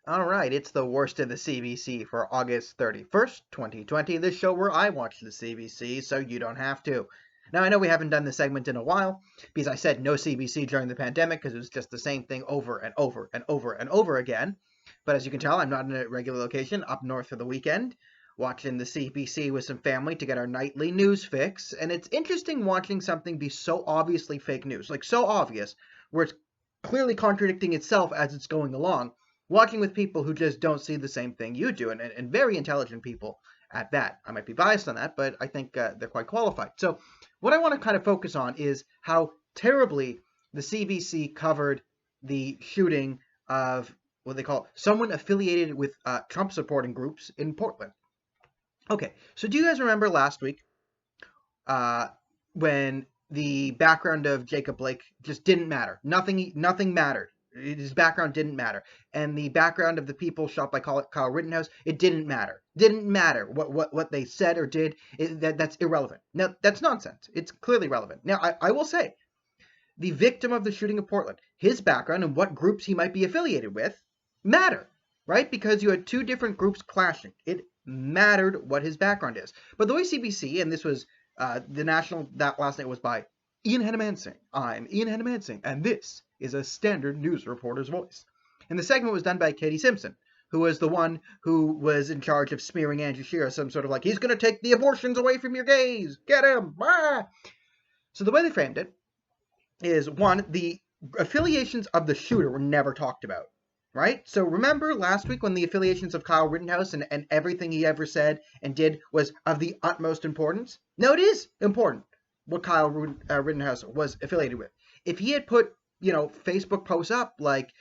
All right, it's the worst of the CBC for August 31st, 2020, the show where I watch the CBC so you don't have to. Now, I know we haven't done this segment in a while because I said no CBC during the pandemic because it was just the same thing over and over and over and over again. But as you can tell, I'm not in a regular location up north for the weekend, watching the CBC with some family to get our nightly news fix. And it's interesting watching something be so obviously fake news, like so obvious, where it's clearly contradicting itself as it's going along, walking with people who just don't see the same thing you do, and very intelligent people at that. I might be biased on that, but I think they're quite qualified. So, what I want to kind of focus on is how terribly the CBC covered the shooting of what they call someone affiliated with Trump supporting groups in Portland. Okay, so do you guys remember last week uh, when the background of Jacob Blake just didn't matter? Nothing mattered. His background didn't matter, and the background of the people shot by Kyle Rittenhouse, it didn't matter. Didn't matter what they said or did. That's irrelevant. Now that's nonsense. It's clearly relevant. Now I will say, the victim of the shooting of Portland, his background and what groups he might be affiliated with, matter, right? Because you had two different groups clashing. It mattered what his background is. But the way CBC, and this was the national, that last night was by Ian Hennemansing. I'm Ian Hennemansing, and this is a standard news reporter's voice. And the segment was done by Katie Simpson, who was the one who was in charge of smearing Andrew Scheer, some sort of like, he's going to take the abortions away from your gays. Get him. Ah! So the way they framed it is, one, the affiliations of the shooter were never talked about, right? So remember last week when the affiliations of Kyle Rittenhouse and everything he ever said and did was of the utmost importance? No, it is important what Kyle Rittenhouse was affiliated with. If he had put, Facebook posts up like,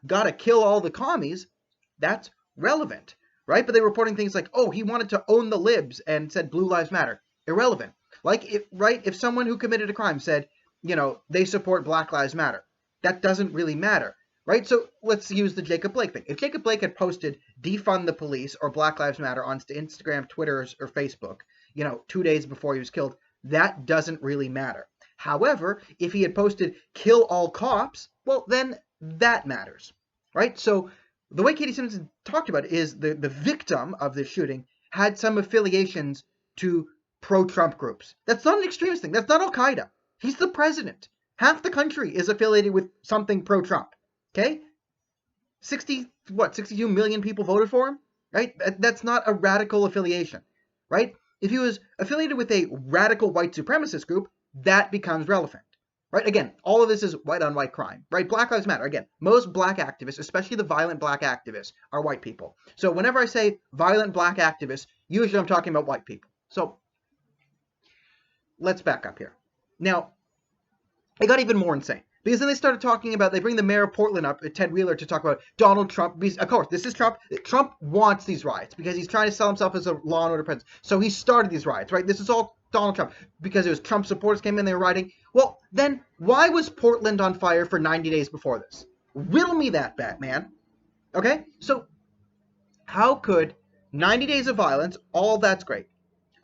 gotta kill all the commies, that's relevant, right? But they were reporting things like, oh, he wanted to own the libs and said Blue Lives Matter. Irrelevant. Like, if someone who committed a crime said, they support Black Lives Matter, that doesn't really matter, right? So let's use the Jacob Blake thing. If Jacob Blake had posted defund the police or Black Lives Matter on Instagram, Twitter, or Facebook, 2 days before he was killed, that doesn't really matter. However, if he had posted kill all cops, well, then that matters, right? So the way Katie Simpson talked about it is the victim of this shooting had some affiliations to pro-Trump groups. That's not an extremist thing. That's not Al-Qaeda. He's the president. Half the country is affiliated with something pro-Trump. Okay? 62 million people voted for him? Right? That's not a radical affiliation. Right? If he was affiliated with a radical white supremacist group, that becomes relevant. Right? Again, all of this is white on white crime. Right? Black Lives Matter. Again, most black activists, especially the violent black activists, are white people. So whenever I say violent black activists, usually I'm talking about white people. So let's back up here. Now, it got even more insane because then they started talking about, they bring the mayor of Portland up, Ted Wheeler, to talk about Donald Trump. Because, of course, this is Trump. Trump wants these riots because he's trying to sell himself as a law and order president. So he started these riots, right? This is all Donald Trump because it was Trump supporters came in, they were rioting. Well, then why was Portland on fire for 90 days before this? Riddle me that, Batman. Okay? So how could 90 days of violence, all that's great,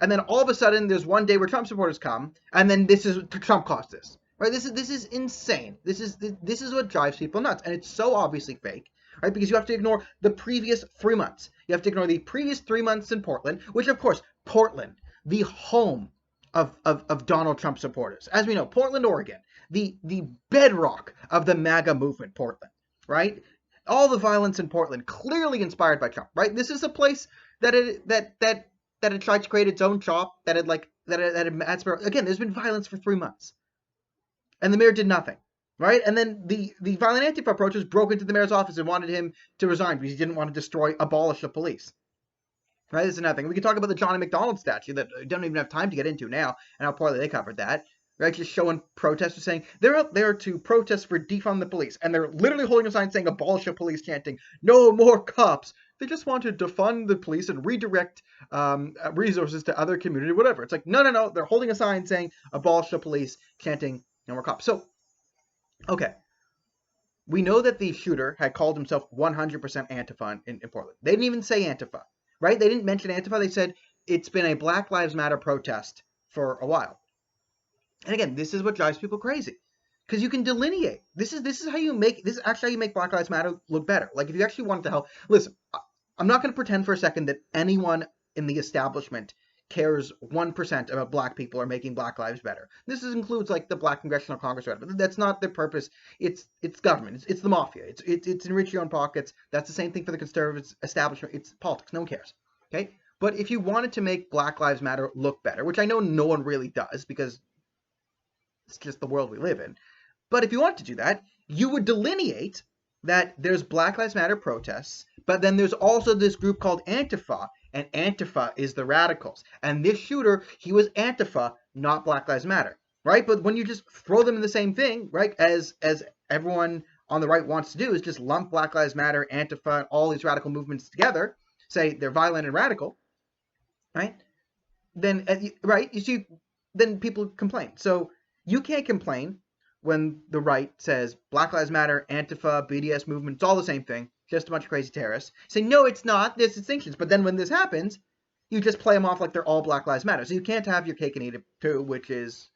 and then all of a sudden there's one day where Trump supporters come, and then this is Trump caused this, right? This is insane. This is what drives people nuts, and it's so obviously fake, right? Because you have to ignore the previous 3 months. You have to ignore the previous 3 months in Portland, which of course, Portland, the home of Donald Trump supporters, as we know, Portland, Oregon, the bedrock of the MAGA movement, Portland, right? All the violence in Portland clearly inspired by Trump, right? This is a place that had tried to create its own shop, that had again, there's been violence for 3 months. And the mayor did nothing, right? And then the violent Antifa approachers broke into the mayor's office and wanted him to resign because he didn't want to abolish the police. Right? This is another thing. We can talk about the Johnny McDonald statue that we don't even have time to get into now, and how poorly they covered that. Right? Just showing protesters saying they're out there to protest for defund the police, and they're literally holding a sign saying abolish the police, chanting no more cops. They just want to defund the police and redirect resources to other community, whatever. It's like, no. They're holding a sign saying abolish the police, chanting no more cops. So, okay. We know that the shooter had called himself 100% Antifa in Portland. They didn't even say Antifa, right? They didn't mention Antifa. They said it's been a Black Lives Matter protest for a while. And again, this is what drives people crazy. because you can delineate. This is how you make this is actually how you make Black Lives Matter look better. Like if you actually wanted to help, listen, I'm not going to pretend for a second that anyone in the establishment cares 1% about black people or making black lives better. This includes like the Black Congressional Congress, but that's not their purpose. It's government. It's the mafia. It's enrich your own pockets. That's the same thing for the conservative establishment. It's politics. No one cares. Okay. But if you wanted to make Black Lives Matter look better, which I know no one really does because it's just the world we live in. But if you want to do that, you would delineate that there's Black Lives Matter protests, but then there's also this group called Antifa, and Antifa is the radicals. And this shooter, he was Antifa, not Black Lives Matter, right? But when you just throw them in the same thing, right, as everyone on the right wants to do, is just lump Black Lives Matter, Antifa, and all these radical movements together, say they're violent and radical, right? Then, right, you see, then people complain. So you can't complain when the right says Black Lives Matter, Antifa, BDS movement, it's all the same thing, just a bunch of crazy terrorists. Say, no, it's not, there's distinctions. But then when this happens, you just play them off like they're all Black Lives Matter. So you can't have your cake and eat it too, which is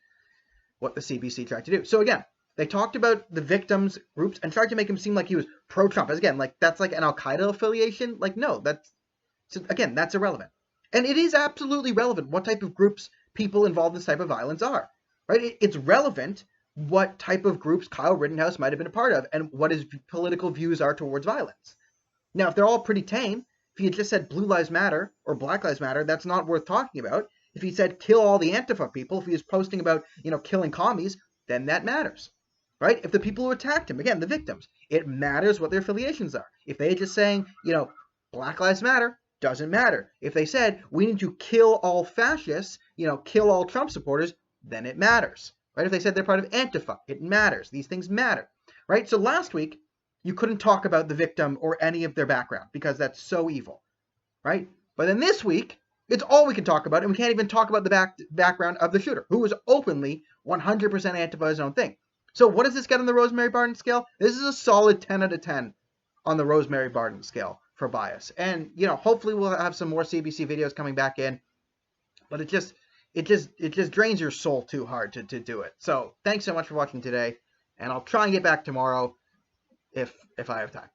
what the CBC tried to do. So again, they talked about the victims groups and tried to make him seem like he was pro-Trump. As again, like that's like an Al-Qaeda affiliation. Like, no, that's irrelevant. And it is absolutely relevant what type of groups people involved in this type of violence are, right? It's relevant what type of groups Kyle Rittenhouse might have been a part of and what his political views are towards violence. Now, if they're all pretty tame, if he had just said Blue Lives Matter or Black Lives Matter, that's not worth talking about. If he said kill all the Antifa people, if he was posting about, killing commies, then that matters, right? If the people who attacked him, again, the victims, it matters what their affiliations are. If they just saying, Black Lives Matter, doesn't matter. If they said we need to kill all fascists, kill all Trump supporters, then it matters. Right? If they said they're part of Antifa, it matters. These things matter. Right? So last week, you couldn't talk about the victim or any of their background because that's so evil. Right? But then this week, it's all we can talk about, and we can't even talk about the background of the shooter, who was openly 100% Antifa his own thing. So what does this get on the Rosemary Barden scale? This is a solid 10 out of 10 on the Rosemary Barden scale for bias. And, hopefully we'll have some more CBC videos coming back in, but it just drains your soul too hard to do it. So thanks so much for watching today, and I'll try and get back tomorrow if I have time.